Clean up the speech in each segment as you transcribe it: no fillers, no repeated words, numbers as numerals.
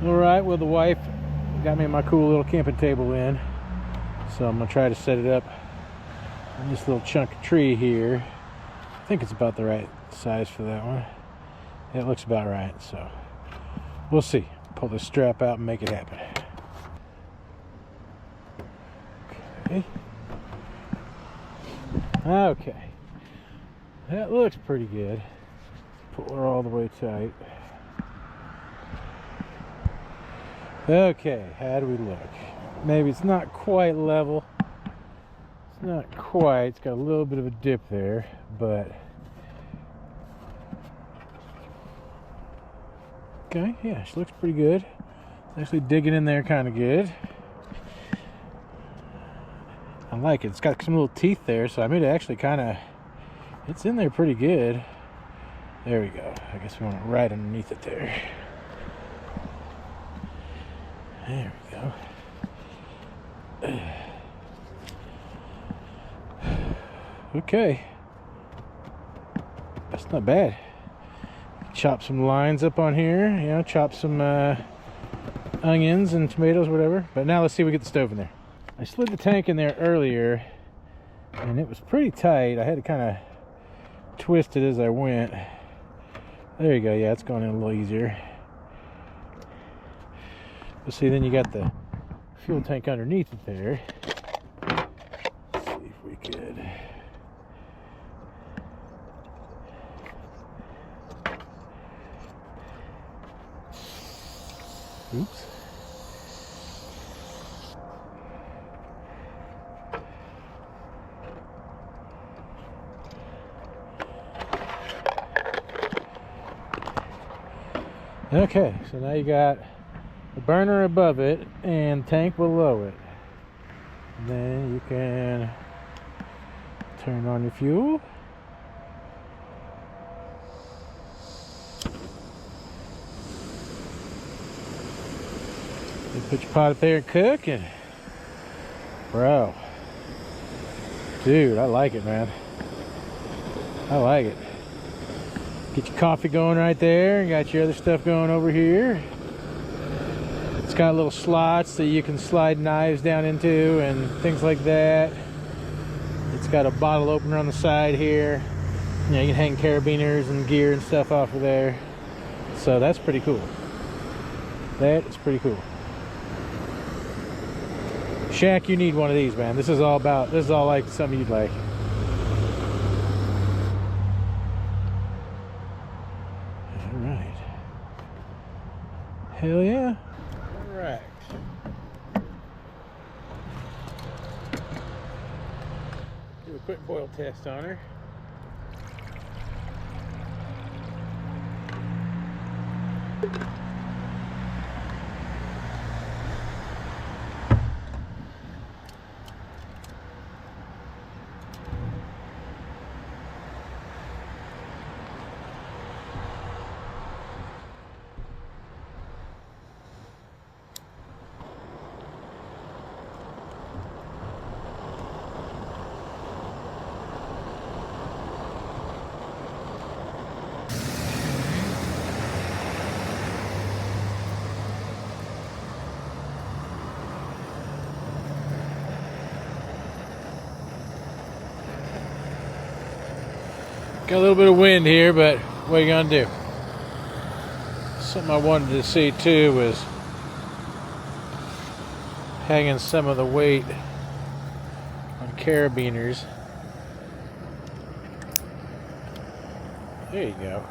Alright, well the wife got me my cool little camping table in. So I'm going to try to set it up on this little chunk of tree here. I think it's about the right size for that one. It looks about right, so we'll see. Pull this strap out and make it happen. Okay. Okay. That looks pretty good. Pull her all the way tight. Okay, how do we look? Maybe it's not quite level. It's not quite. It's got a little bit of a dip there, but okay, yeah, she looks pretty good. Actually digging in there kind of good. I like it. It's got some little teeth there, so I made it actually kind of, it's in there pretty good. There we go. I guess we want it right underneath it there. There we go. Okay. That's not bad. Chop some lines up on here, you know, chop some onions and tomatoes, whatever. But now let's see if we get the stove in there. I slid the tank in there earlier and it was pretty tight. I had to kind of twist it as I went. There you go. Yeah, it's going in a little easier. But see, then you got the fuel tank underneath it there. Let's see if we could. Oops. Okay, so now you got the burner above it and tank below it. And then you can turn on your fuel. You put your pot up there and cook, and bro, dude, I like it, man. I like it. Get your coffee going right there, and got your other stuff going over here. It's got little slots that you can slide knives down into and things like that. It's got a bottle opener on the side here. You know, you can hang carabiners and gear and stuff off of there. So that's pretty cool. That is pretty cool. Shaq, you need one of these, man. This is all like something you'd like. All right. Hell yeah. All right. Do a quick boil test on her. Got a little bit of wind here, but what are you gonna do? Something I wanted to see too was hanging some of the weight on carabiners. There you go.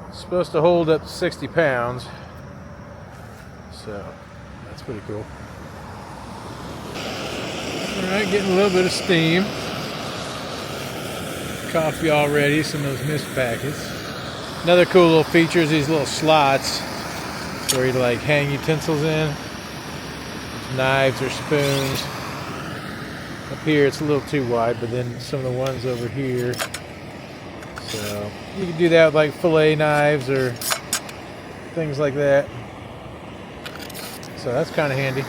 It's supposed to hold up to 60 pounds, so that's pretty cool. Alright, getting a little bit of steam. Coffee already, some of those mist packets. Another cool little feature is these little slots where you like hang utensils in, knives or spoons. Up here it's a little too wide, but then some of the ones over here. So you can do that with like fillet knives or things like that. So that's kind of handy.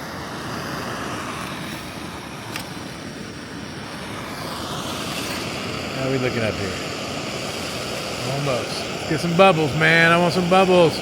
How are we looking up here? Almost. Let's get some bubbles, man. I want some bubbles.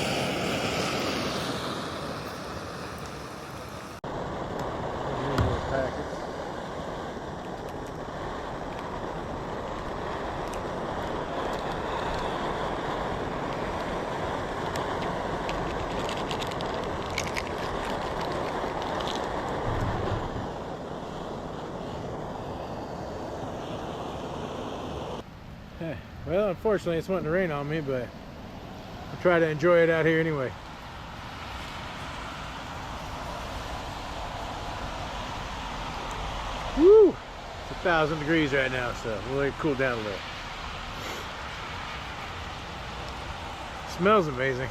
Well, unfortunately, it's wanting to rain on me, but I'll try to enjoy it out here anyway. Woo! It's 1,000 degrees right now, so we'll let it cool down a little. Smells amazing.